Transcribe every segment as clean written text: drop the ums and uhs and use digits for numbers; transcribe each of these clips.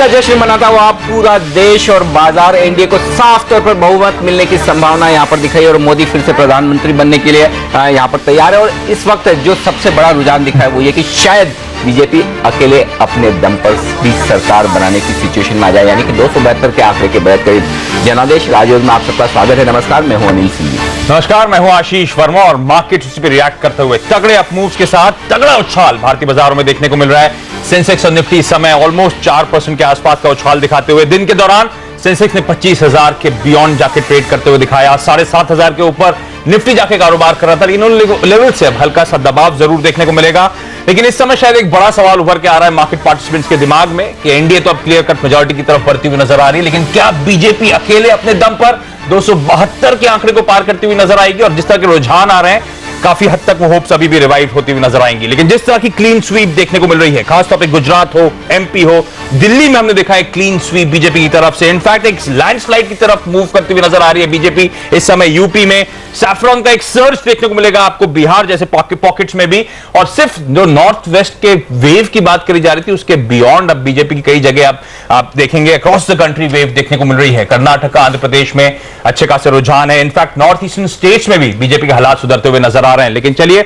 का जश्न मनाता हुआ पूरा देश और बाजार एनडीए को साफ तौर पर बहुमत मिलने की संभावना यहां पर दिखाई और मोदी फिर से प्रधानमंत्री बनने के लिए यहां पर तैयार है। और इस वक्त जो सबसे बड़ा रुझान दिखा है वो ये कि शायद बीजेपी अकेले अपने दम पर भी सरकार बनाने की सिचुएशन में आ जाए, यानी कि 272 के आंकड़े के बहुत करीब। जनादेश राजयोग में आप सबका स्वागत है। नमस्कार, मैं हूं अनिल सिंह। नमस्कार, मैं हूं आशीष वर्मा और मार्केट उसी पर रिएक्ट करते हुए तगड़े अप मूव्स के साथ तगड़ा उछाल भारतीय बाजारों में देखने को मिल रहा है। सेंसेक्स और निफ्टी इस समय ऑलमोस्ट 4% के आसपास का उछाल दिखाते हुए दिन के दौरान सेंसेक्स ने 25,000 के बियॉन्ड जाके ट्रेड करते हुए दिखाया। 7,500 के ऊपर निफ्टी जाके कारोबार कर रहा था। इन लेवल से अब हल्का सा दबाव जरूर देखने को मिलेगा, लेकिन इस समय शायद एक बड़ा सवाल उभर के आ रहा है मार्केट पार्टिसिपेंट्स के दिमाग में कि एनडीए तो अब क्लियर कट मेजॉरिटी की तरफ बढ़ती हुई नजर आ रही है, लेकिन क्या बीजेपी अकेले अपने दम पर 272 के आंकड़े को पार करती हुई नजर आएगी? और जिस तरह के रुझान आ रहे हैं काफी हद तक वो होप्स अभी भी रिवाइव होती हुई नजर आएंगी। लेकिन जिस तरह की क्लीन स्वीप देखने को मिल रही है, खासतौर पे गुजरात हो, एमपी हो, दिल्ली में हमने देखा है क्लीन स्वीप बीजेपी की तरफ से। इनफैक्ट एक लैंडस्लाइड की तरफ मूव करती हुई नजर आ रही है बीजेपी इस समय। यूपी में सैफ्रॉन का एक सर्च देखने को मिलेगा आपको, बिहार जैसे पॉकेट्स में भी। और सिर्फ जो नॉर्थ वेस्ट के वेव की बात करी जा रही थी उसके बियॉन्ड अब बीजेपी की कई जगह आप देखेंगे अक्रॉस द कंट्री वेव देखने को मिल रही है। कर्नाटक, आंध्र प्रदेश में अच्छे खासे रुझान है। इनफैक्ट नॉर्थ ईस्टर्न स्टेट्स में भी बीजेपी के हालात सुधरते हुए नजर आ रहे हैं। लेकिन चलिए,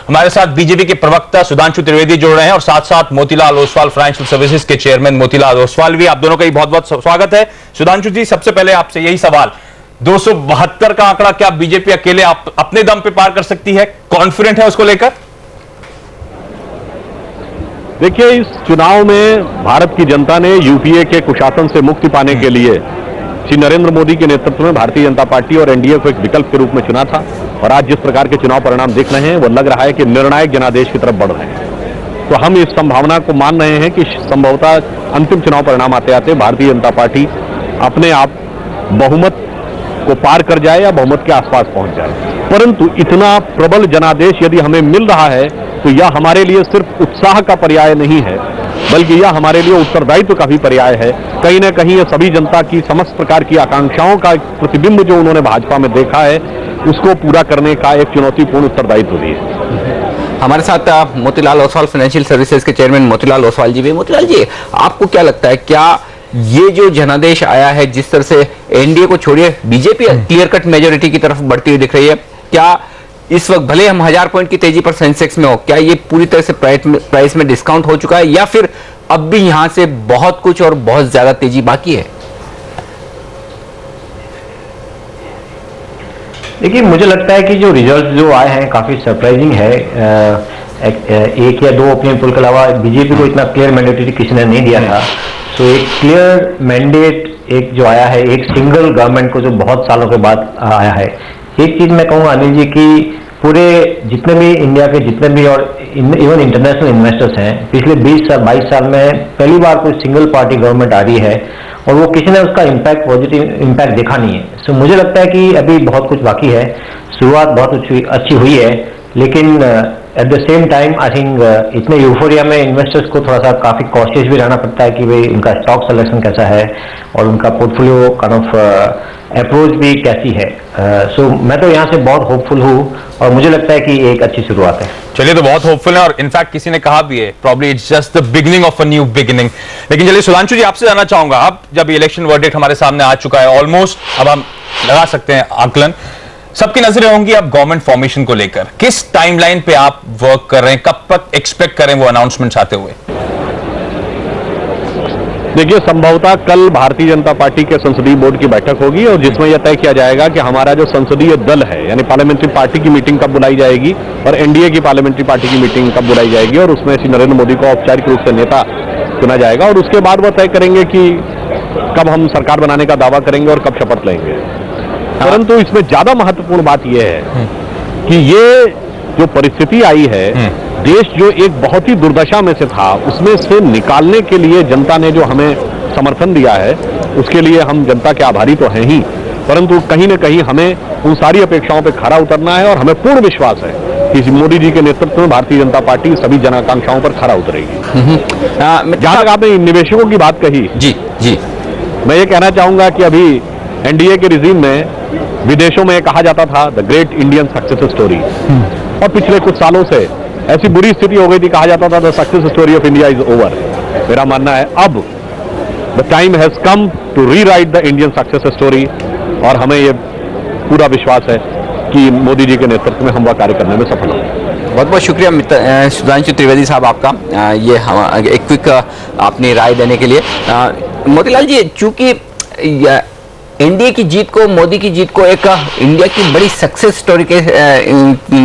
हमारे साथ बीजेपी के प्रवक्ता सुधांशु त्रिवेदी जुड़ रहे हैं और साथ साथ मोतीलाल ओसवाल, फाइनेंशियल सर्विसेज के चेयरमैन मोतीलाल ओसवाल भी। आप दोनों का ही बहुत बहुत स्वागत है। सुधांशु जी, सबसे पहले आपसे यही सवाल, 272 का आंकड़ा क्या बीजेपी अकेले अपने दम पे पार कर सकती है? कॉन्फिडेंट है उसको लेकर? देखिए, इस चुनाव में भारत की जनता ने यूपीए के कुशासन से मुक्ति पाने के लिए श्री नरेंद्र मोदी के नेतृत्व में भारतीय जनता पार्टी और एनडीए को एक विकल्प के रूप में चुना था। और आज जिस प्रकार के चुनाव परिणाम देख रहे हैं वो लग रहा है कि निर्णायक जनादेश की तरफ बढ़ रहे हैं। तो हम इस संभावना को मान रहे हैं कि संभवतः अंतिम चुनाव परिणाम आते आते भारतीय जनता पार्टी अपने आप बहुमत को पार कर जाए या बहुमत के आसपास पहुंच जाए। परंतु इतना प्रबल जनादेश यदि हमें मिल रहा है तो यह हमारे लिए सिर्फ उत्साह का पर्याय नहीं है, बल्कि यह हमारे लिए उत्तरदायित्व का भी पर्याय है। कहीं ना कहीं यह सभी जनता की समस्त प्रकार की आकांक्षाओं का एक प्रतिबिंब जो उन्होंने भाजपा में देखा है उसको पूरा करने का एक चुनौतीपूर्ण उत्तरदायित्व भी है। हमारे साथ मोतीलाल ओसवाल, फाइनेंशियल सर्विसेज के चेयरमैन मोतीलाल ओसवाल जी भी। मोतीलाल जी, आपको क्या लगता है, क्या ये जो जनादेश आया है, जिस तरह से एनडीए को छोड़िए बीजेपी क्लियर कट मेजोरिटी की तरफ बढ़ती हुई दिख रही है, क्या इस वक्त भले हम 1000 पॉइंट की तेजी पर सेंसेक्स में हो, क्या ये पूरी तरह से प्राइस में डिस्काउंट हो चुका है या फिर अब भी यहां से बहुत कुछ और बहुत ज्यादा तेजी बाकी है? देखिए, मुझे लगता है कि जो रिजल्ट जो आए हैं काफी सरप्राइजिंग है। एक या दो ओपिनियन पोल के अलावा बीजेपी को इतना क्लियर मैंडेट किसी ने नहीं दिया था। तो एक क्लियर मैंडेट एक जो आया है, एक सिंगल गवर्नमेंट को जो बहुत सालों के बाद आया है। एक चीज मैं कहूँगा अनिल जी की पूरे जितने भी इंडिया के जितने भी और इवन इंटरनेशनल इन्वेस्टर्स हैं, पिछले 22 साल में पहली बार कोई सिंगल पार्टी गवर्नमेंट आ रही है और वो किसी ने उसका इम्पैक्ट, पॉजिटिव इम्पैक्ट देखा नहीं है। सो मुझे लगता है कि अभी बहुत कुछ बाकी है। शुरुआत बहुत अच्छी हुई है, लेकिन at the same time I think इतने यूफोरिया में इन्वेस्टर्स को थोड़ा सा काफी कॉशियस भी रहना पड़ता है कि भाई उनका स्टॉक सिलेक्शन कैसा है और उनका पोर्टफोलियो काइंड ऑफ अप्रोच भी कैसी है। सो मैं तो यहाँ से बहुत होपफुल हूँ और मुझे लगता है कि एक अच्छी शुरुआत है। चलिए, तो बहुत होपफुल है और इनफैक्ट किसी ने कहा भी है probably it's just the beginning of a new beginning. लेकिन चलिए सुधांशु जी, आपसे जानना चाहूंगा, अब जब इलेक्शन वर्डिक्ट हमारे सामने आ चुका है ऑलमोस्ट, अब हम लगा सकते हैं आकलन, सबकी नजरें होंगी अब गवर्नमेंट फॉर्मेशन को लेकर। किस टाइमलाइन पे आप वर्क कर रहे हैं, कब तक एक्सपेक्ट करें वो अनाउंसमेंट्स आते हुए? देखिए, संभवतः कल भारतीय जनता पार्टी के संसदीय बोर्ड की बैठक होगी और जिसमें यह तय किया जाएगा कि हमारा जो संसदीय दल है, यानी पार्लियामेंट्री पार्टी की मीटिंग कब बुलाई जाएगी और एनडीए की पार्लियामेंट्री पार्टी की मीटिंग कब बुलाई जाएगी और उसमें श्री नरेंद्र मोदी को औपचारिक रूप से नेता चुना जाएगा। और उसके बाद वह तय करेंगे कि कब हम सरकार बनाने का दावा करेंगे और कब शपथ लेंगे। परंतु इसमें ज्यादा महत्वपूर्ण बात यह है कि ये जो परिस्थिति आई है, देश जो एक बहुत ही दुर्दशा में से था उसमें से निकालने के लिए जनता ने जो हमें समर्थन दिया है उसके लिए हम जनता के आभारी तो हैं ही, परंतु कहीं न कहीं हमें उन सारी अपेक्षाओं पर खरा उतरना है और हमें पूर्ण विश्वास है कि मोदी जी के नेतृत्व में भारतीय जनता पार्टी सभी जन आकांक्षाओं पर खरा उतरेगी। जहां तक आपने निवेशकों की बात कही, जी मैं ये कहना चाहूंगा कि अभी एनडीए के रिजीम में विदेशों में कहा जाता था the great Indian success story, और पिछले कुछ सालों से ऐसी बुरी स्थिति हो गई थी, कहा जाता था the success story of India is over. मेरा मानना है अब the time has come to rewrite the Indian success story, और हमें ये पूरा विश्वास है कि मोदी जी के नेतृत्व में हम वह कार्य करने में सफल होंगे। बहुत बहुत शुक्रिया सुधांशु त्रिवेदी साहब आपका ये एक क्विक अपनी राय देने के लिए। मोतीलाल जी, चूंकि एनडीए की जीत को, मोदी की जीत को एक इंडिया की बड़ी सक्सेस स्टोरी के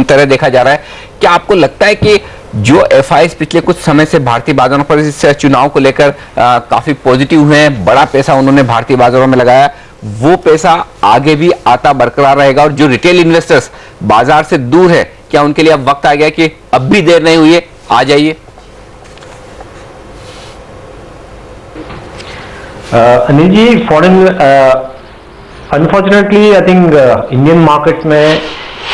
तरह देखा जा रहा है, क्या आपको लगता है कि जो एफआईएस पिछले कुछ समय से भारतीय बाजारों पर इस चुनाव को लेकर काफी पॉजिटिव हुए हैं, बड़ा पैसा उन्होंने भारतीय बाजारों में लगाया, वो पैसा आगे भी आता बरकरार रहेगा, और जो रिटेल इन्वेस्टर्स बाजार से दूर है, क्या उनके लिए अब वक्त आ गया कि अब भी देर नहीं हुई है, आ जाइए? Anil ji, foreign unfortunately I think Indian markets में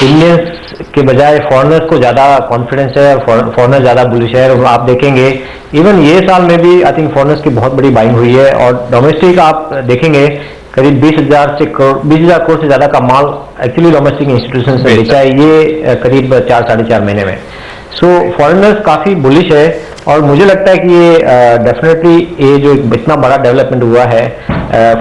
इंडियंस के बजाय फॉरेनर्स को ज़्यादा कॉन्फिडेंस है, और फॉरेनर ज़्यादा बुलिश है। और आप देखेंगे इवन ये साल में भी आई थिंक फॉरेनर्स की बहुत बड़ी बाइंग हुई है, और डोमेस्टिक आप देखेंगे करीब 20,000 करोड़ से ज़्यादा का माल एक्चुअली डोमेस्टिक इंस्टीट्यूशन से बेचा है ये करीब 4 साढ़े 4 महीने में। सो फॉरेनर्स काफ़ी बुलिश है, और मुझे लगता है कि ये डेफिनेटली ये जो इतना बड़ा डेवलपमेंट हुआ है,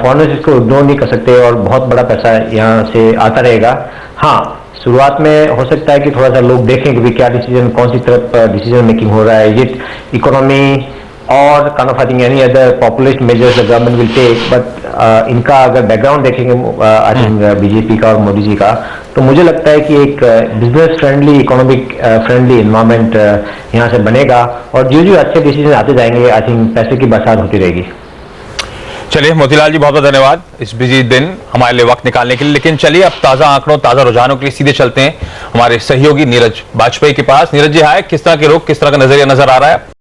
फॉरेनर्स इसको इग्नोर नहीं कर सकते, और बहुत बड़ा पैसा यहाँ से आता रहेगा। हाँ, शुरुआत में हो सकता है कि थोड़ा सा लोग देखें कि क्या डिसीजन, कौन सी तरफ डिसीजन मेकिंग हो रहा है, ये इकोनॉमी और kind of I think any other population measures the government will take, but इनका अगर बैकग्राउंड देखेंगे आई थिंक बीजेपी का और मोदी जी का, तो मुझे लगता है कि एक business friendly, economic friendly environment यहाँ से बनेगा, और जो अच्छे डिसीजन आते जाएंगे आई थिंक पैसे की बरसात होती रहेगी। चलिए मोतीलाल जी, बहुत बहुत धन्यवाद इस बिजी दिन हमारे लिए वक्त निकालने के लिए। लेकिन चलिए अब ताजा आंकड़ों, ताजा रुझानों के लिए सीधे चलते हैं हमारे सहयोगी नीरज वाजपेयी के पास। नीरज जी, हाय, किस तरह के रुख, किस तरह का नजरिया नजर आ रहा है?